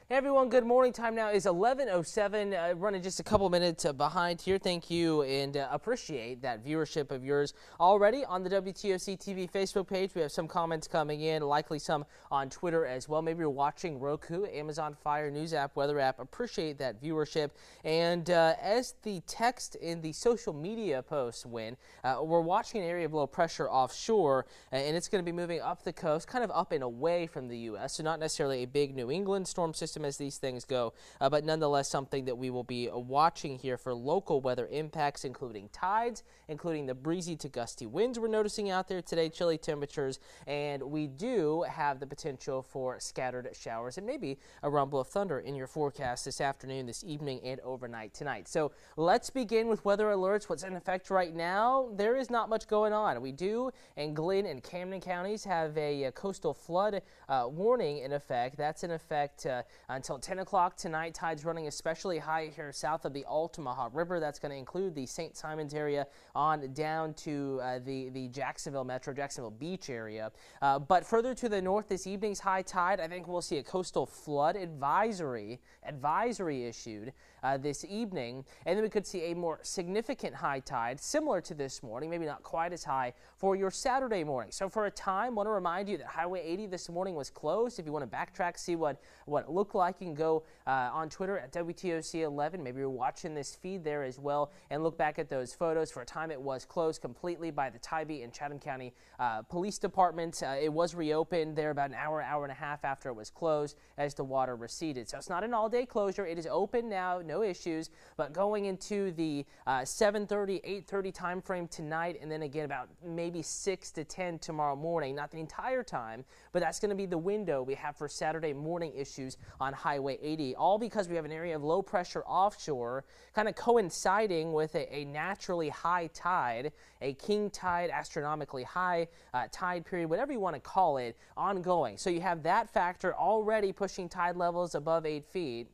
Hey everyone, good morning. Time now is 11:07. Running just a couple minutes behind here. Thank you and appreciate that viewership of yours already on the WTOC TV Facebook page. We have some comments coming in, likely some on Twitter as well. Maybe you're watching Roku, Amazon Fire News app, weather app. Appreciate that viewership. And as the text in the social media posts win, we're watching an area of low pressure offshore, and it's going to be moving up the coast, kind of up and away from the U.S. So not necessarily a big New England storm system as these things go, but nonetheless something that we will be watching here for local weather impacts, including tides, including the breezy to gusty winds we're noticing out there today, chilly temperatures, and we do have the potential for scattered showers and maybe a rumble of thunder in your forecast this afternoon, this evening, and overnight tonight. So let's begin with weather alerts. What's in effect right now? There is not much going on. We do in Glynn and Camden counties have a coastal flood warning in effect. That's in effect until 10 o'clock tonight. Tides running especially high here south of the Altamaha River. That's going to include the St. Simons area on down to the Jacksonville Metro, Jacksonville Beach area. But further to the north this evening's high tide, I think we'll see a coastal flood advisory issued this evening. And then we could see a more significant high tide similar to this morning, maybe not quite as high for your Saturday morning. So for a time, I want to remind you that Highway 80 this morning was closed. If you want to backtrack, see what it looked like, you can go on Twitter at WTOC11. Maybe you're watching this feed there as well and look back at those photos. For a time, it was closed completely by the Tybee and Chatham County Police Department. It was reopened there about an hour and a half after it was closed as the water receded. So it's not an all-day closure. It is open now, no issues, but going into the 7:30, 8:30 time frame tonight, and then again about maybe 6 to 10 tomorrow morning, not the entire time, but that's going to be the window we have for Saturday morning issues on Highway 80, all because we have an area of low pressure offshore kind of coinciding with a naturally high tide, a king tide, astronomically high tide period, whatever you want to call it, ongoing. So you have that factor already pushing tide levels above 8 feet.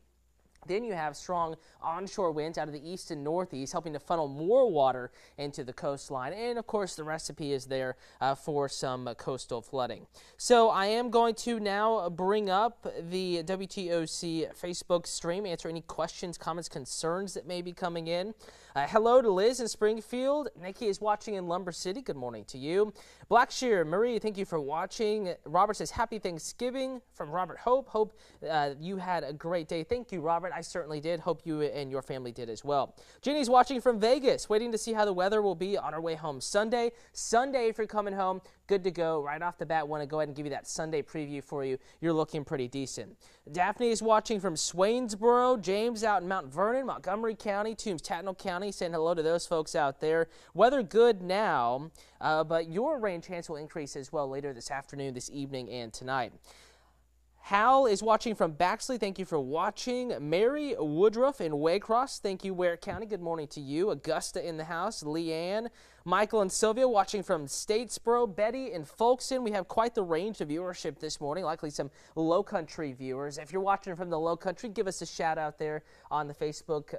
Then you have strong onshore winds out of the east and northeast, helping to funnel more water into the coastline. And, of course, the recipe is there for some coastal flooding. So I am going to now bring up the WTOC Facebook stream, answer any questions, comments, concerns that may be coming in. Hello to Liz in Springfield. Nikki is watching in Lumber City. Good morning to you. Blackshear, Marie, thank you for watching. Robert says, Happy Thanksgiving from Robert Hope. Hope you had a great day. Thank you, Robert. I certainly did. Hope you and your family did as well. Jenny's watching from Vegas, waiting to see how the weather will be on our way home Sunday. Sunday, if you're coming home, good to go. Right off the bat, want to go ahead and give you that Sunday preview for you. You're looking pretty decent. Daphne is watching from Swainsboro. James out in Mount Vernon, Montgomery County, Toombs, Tattnall County. Saying hello to those folks out there. Weather good now, but your rain chance will increase as well later this afternoon, this evening, and tonight. Hal is watching from Baxley. Thank you for watching. Mary Woodruff in Waycross. Thank you, Ware County. Good morning to you. Augusta in the house. Leanne, Michael, and Sylvia watching from Statesboro. Betty in Folkson. We have quite the range of viewership this morning, likely some low country viewers. If you're watching from the low country, give us a shout out there on the Facebook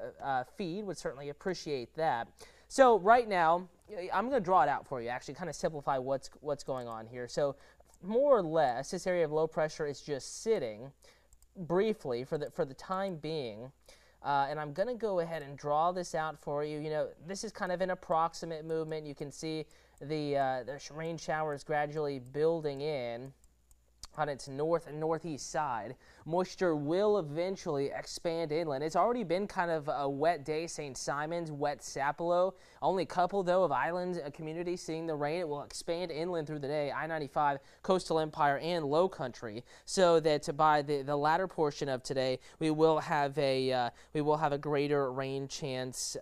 feed. Would certainly appreciate that. So right now, I'm going to draw it out for you, actually kind of simplify what's going on here. So more or less, this area of low pressure is just sitting briefly for the time being. And I'm going to go ahead and draw this out for you. You know, this is kind of an approximate movement. You can see the rain showers gradually building in on its north and northeast side. Moisture will eventually expand inland. It's already been kind of a wet day, St. Simons, wet Sapelo. Only a couple, though, of island communities seeing the rain. It will expand inland through the day, I-95, Coastal Empire, and Low Country, so that by the latter portion of today, we will have a greater rain chance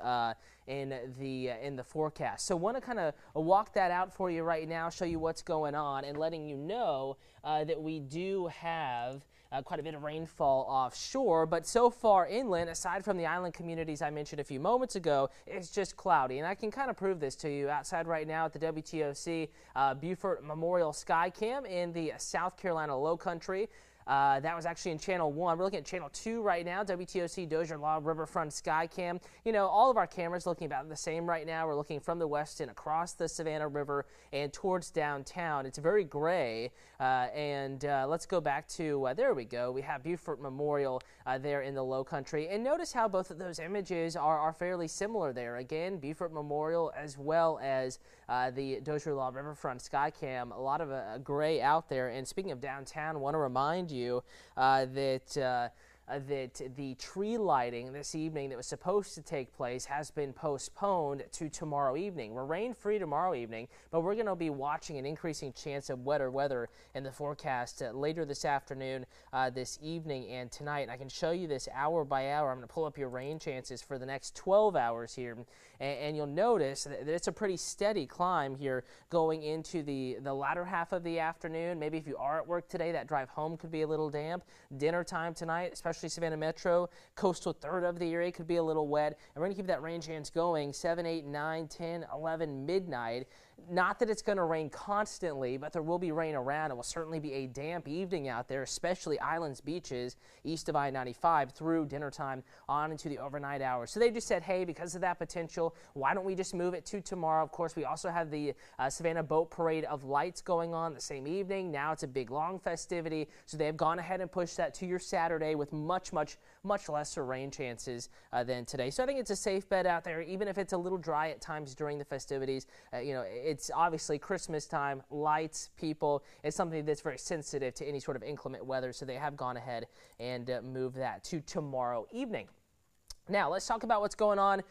in the forecast. So want to kind of walk that out for you right now, show you what's going on, and letting you know that we do have quite a bit of rainfall offshore, but so far inland, aside from the island communities I mentioned a few moments ago, it's just cloudy. And I can kind of prove this to you outside right now at the WTOC Beaufort Memorial Skycam in the South Carolina Low Country. That was actually in Channel 1. We're looking at Channel 2 right now, WTOC Dozier Law Riverfront Skycam. You know, all of our cameras looking about the same right now. We're looking from the west and across the Savannah River and towards downtown. It's very gray, let's go back to, there we go. We have Beaufort Memorial there in the Low Country. And notice how both of those images are fairly similar there. Again, Beaufort Memorial as well as the Dozier Law Riverfront Skycam. A lot of gray out there. And speaking of downtown, I want to remind you that the tree lighting this evening that was supposed to take place has been postponed to tomorrow evening. We're rain-free tomorrow evening, but we're going to be watching an increasing chance of wetter weather in the forecast later this afternoon, this evening, and tonight. And I can show you this hour by hour. I'm going to pull up your rain chances for the next 12 hours here, and you'll notice that it's a pretty steady climb here going into the latter half of the afternoon. Maybe if you are at work today, that drive home could be a little damp. Dinner time tonight, especially Savannah Metro, coastal third of the area could be a little wet, and we're going to keep that rain chance going 7, 8, 9, 10, 11, midnight. Not that it's going to rain constantly, but there will be rain around. It will certainly be a damp evening out there, especially islands, beaches, east of I-95 through dinner time on into the overnight hours. So they just said, hey, because of that potential, why don't we just move it to tomorrow? Of course, we also have the Savannah Boat Parade of Lights going on the same evening. Now it's a big, long festivity, so they have gone ahead and pushed that to your Saturday with much lesser rain chances than today. So I think it's a safe bet out there, even if it's a little dry at times during the festivities. You know, it's obviously Christmas time, lights, people. It's something that's very sensitive to any sort of inclement weather, so they have gone ahead and moved that to tomorrow evening. Now, let's talk about what's going on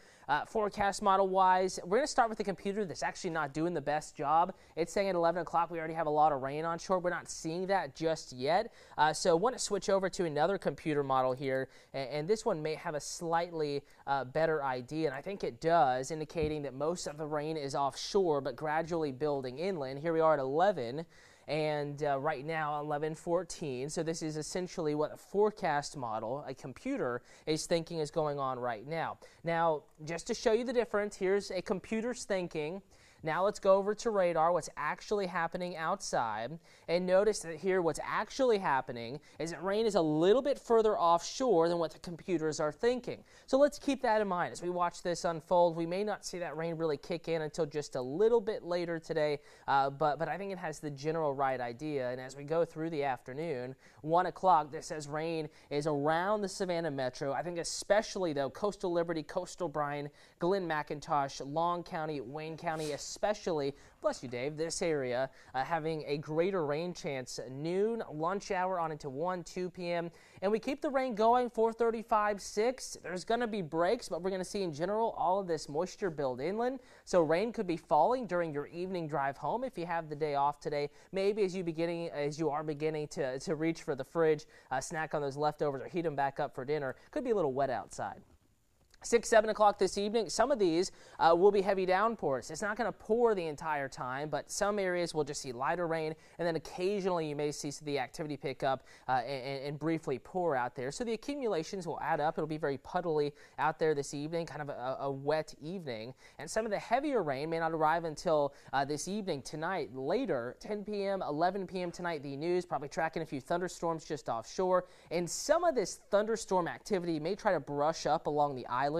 forecast model-wise. We're going to start with the computer that's actually not doing the best job. It's saying at 11 o'clock we already have a lot of rain on shore. We're not seeing that just yet. So I want to switch over to another computer model here, and this one may have a slightly better idea, and I think it does, indicating that most of the rain is offshore but gradually building inland. Here we are at 11. And right now 11:14. So this is essentially what a forecast model, a computer, is thinking is going on right now. Now, just to show you the difference, here's a computer's thinking. Now let's go over to radar, what's actually happening outside, and notice that here what's actually happening is that rain is a little bit further offshore than what the computers are thinking. So let's keep that in mind as we watch this unfold. We may not see that rain really kick in until just a little bit later today, but I think it has the general right idea. And as we go through the afternoon, 1 o'clock, this says rain is around the Savannah Metro. I think especially, though, Coastal Liberty, Coastal Bryan, Glen McIntosh, Long County, Wayne County, especially, bless you, Dave, this area having a greater rain chance noon, lunch hour on into 1, 2 p.m. And we keep the rain going 4:35, 6. There's going to be breaks, but we're going to see in general all of this moisture build inland. So rain could be falling during your evening drive home if you have the day off today. Maybe as you are beginning to reach for the fridge, snack on those leftovers or heat them back up for dinner. Could be a little wet outside. 6, 7 o'clock this evening, some of these will be heavy downpours. It's not going to pour the entire time, but some areas will just see lighter rain, and then occasionally you may see the activity pick up and briefly pour out there. So the accumulations will add up. It'll be very puddly out there this evening, kind of a wet evening. And some of the heavier rain may not arrive until this evening, tonight, later, 10 p.m., 11 p.m. tonight. The news probably tracking a few thunderstorms just offshore. And some of this thunderstorm activity may try to brush up along the island.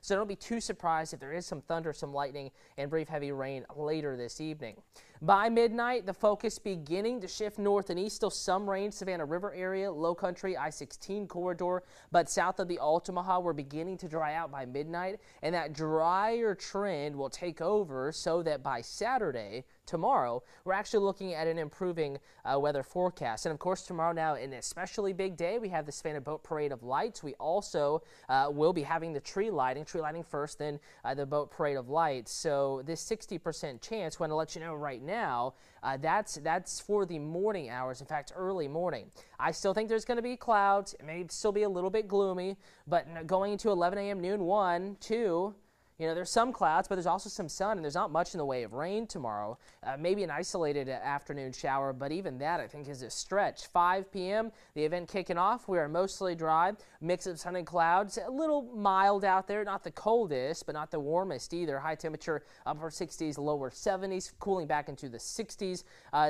So don't be too surprised if there is some thunder, some lightning, and brief heavy rain later this evening. By midnight, the focus beginning to shift north and east. Still some rain, Savannah River area, Low Country, I-16 corridor, but south of the Altamaha, we're beginning to dry out by midnight, and that drier trend will take over so that by Saturday, tomorrow, we're actually looking at an improving weather forecast. And of course, tomorrow now, an especially big day, we have the Savannah Boat Parade of Lights. We also will be having the tree lighting first, then the Boat Parade of Lights. So this 60% chance, want to let you know right now, that's for the morning hours, in fact, early morning. I still think there's going to be clouds. It may still be a little bit gloomy, but going into 11 a.m., noon, 1, 2, There's some clouds, but there's also some sun, and there's not much in the way of rain tomorrow. Maybe an isolated afternoon shower, but even that I think is a stretch. 5 p.m., the event kicking off. We are mostly dry, mix of sun and clouds. A little mild out there, not the coldest, but not the warmest either. High temperature, upper 60s, lower 70s, cooling back into the 60s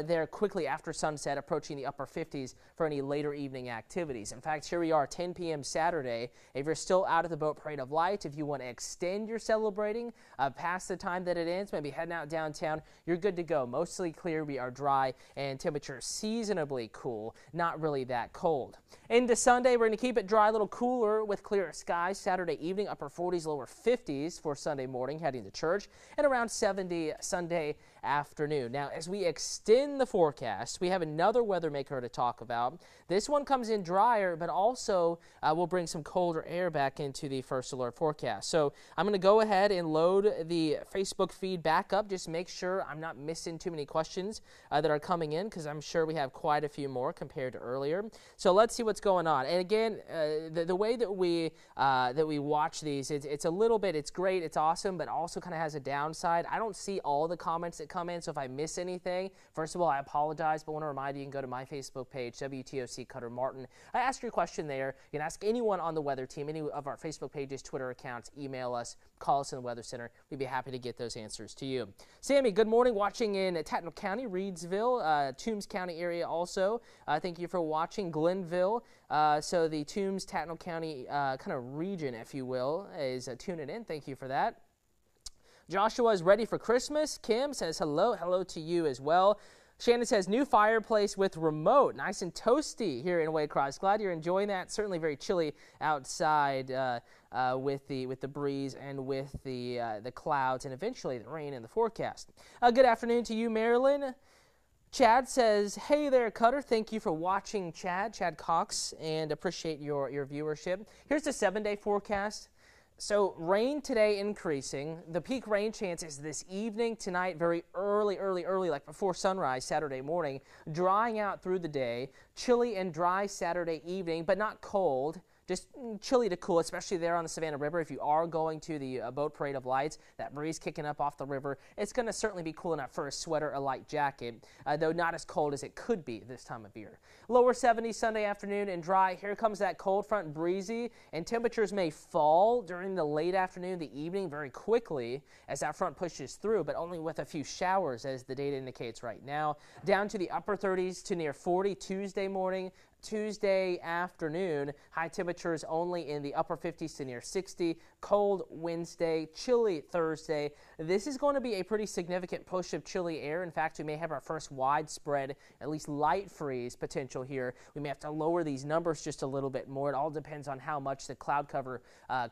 there quickly after sunset, approaching the upper 50s for any later evening activities. In fact, here we are, 10 p.m. Saturday. If you're still out of the Boat Parade of Lights, if you want to extend your celebrating past the time that it ends, maybe heading out downtown, you're good to go. Mostly clear, we are dry, and temperature seasonably cool, not really that cold. Into Sunday, we're going to keep it dry, a little cooler with clearer skies. Saturday evening, upper 40s, lower 50s for Sunday morning, heading to church, and around 70 Sunday afternoon. Now, as we extend the forecast, we have another weather maker to talk about. This one comes in drier, but also will bring some colder air back into the First Alert forecast. So I'm going to go ahead and load the Facebook feed back up. Just make sure I'm not missing too many questions that are coming in, because I'm sure we have quite a few more compared to earlier. So let's see what's going on. And again, the way that we watch these, it's a little bit, it's great, it's awesome, but also kind of has a downside. I don't see all the comments that come in, so if I miss anything, first of all, I apologize, but I want to remind you, you can go to my Facebook page, WTOC Cutter Martin. I ask your question there. You can ask anyone on the weather team, any of our Facebook pages, Twitter accounts, email us, call us in the Weather Center. We'd be happy to get those answers to you. Sammy, good morning. Watching in Tattnall County, Reidsville, Toombs County area also. Thank you for watching. Glenville, so the Toombs, Tattnall County kind of region, if you will, is tuning in. Thank you for that. Joshua is ready for Christmas. Kim says hello. Hello to you as well. Shannon says new fireplace with remote. Nice and toasty here in Waycross. Glad you're enjoying that. Certainly very chilly outside with the breeze and with the clouds and eventually the rain in the forecast. Good afternoon to you, Marilyn. Chad says, hey there, Cutter. Thank you for watching, Chad Cox, and appreciate your viewership. Here's the 7-day forecast. So rain today increasing. The peak rain chance is this evening, tonight, very early, like before sunrise Saturday morning. Drying out through the day. Chilly and dry Saturday evening, but not cold. Just chilly to cool, especially there on the Savannah River. If you are going to the Boat Parade of Lights, that breeze kicking up off the river, it's going to certainly be cool enough for a sweater, a light jacket, though not as cold as it could be this time of year. Lower 70s Sunday afternoon and dry. Here comes that cold front, breezy, and temperatures may fall during the late afternoon, the evening, very quickly as that front pushes through, but only with a few showers as the data indicates right now. Down to the upper 30s to near 40 Tuesday morning. Tuesday afternoon, high temperatures only in the upper 50s to near 60. Cold Wednesday, chilly Thursday. This is going to be a pretty significant push of chilly air. In fact, we may have our first widespread, at least light freeze potential here. We may have to lower these numbers just a little bit more. It all depends on how much the cloud cover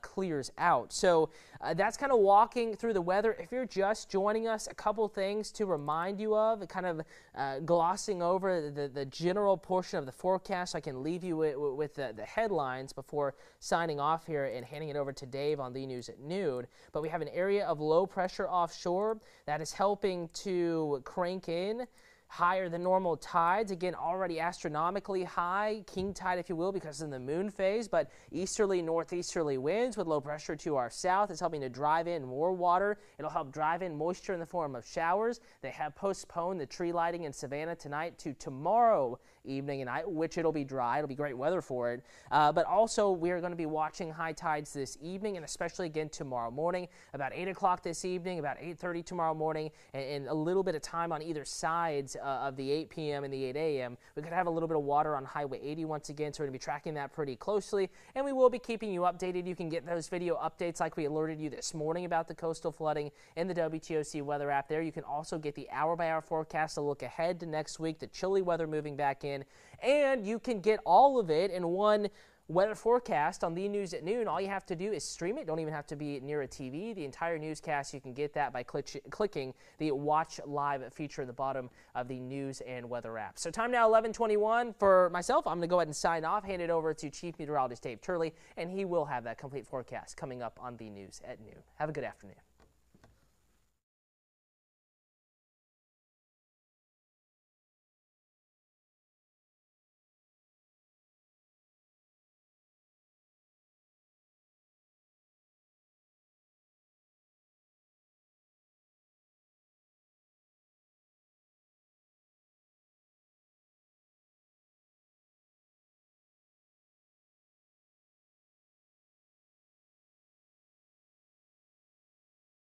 clears out. So that's kind of walking through the weather. If you're just joining us, a couple things to remind you of, kind of glossing over the general portion of the forecast. I can leave you with the headlines before signing off here and handing it over to Dave on the news at noon. But we have an area of low pressure offshore that is helping to crank in higher than normal tides. Again, already astronomically high, king tide, if you will, because of the moon phase, but easterly, northeasterly winds with low pressure to our south is helping to drive in more water. It'll help drive in moisture in the form of showers. They have postponed the tree lighting in Savannah tonight to tomorrow evening and night, which it'll be dry. It'll be great weather for it. But also, we are going to be watching high tides this evening and especially again tomorrow morning, about 8 o'clock this evening, about 8:30 tomorrow morning, and a little bit of time on either sides of the 8 p.m. and the 8 a.m. We could have a little bit of water on Highway 80 once again, so we're going to be tracking that pretty closely, and we will be keeping you updated. You can get those video updates like we alerted you this morning about the coastal flooding in the WTOC weather app there. You can also get the hour-by-hour forecast, a look ahead to next week, the chilly weather moving back in, and you can get all of it in one weather forecast on the news at noon. All you have to do is stream it. Don't even have to be near a TV. The entire newscast, you can get that by clicking the Watch Live feature at the bottom of the news and weather app. So time now 11:21 for myself. I'm going to go ahead and sign off, hand it over to Chief Meteorologist Dave Turley, and he will have that complete forecast coming up on the news at noon. Have a good afternoon.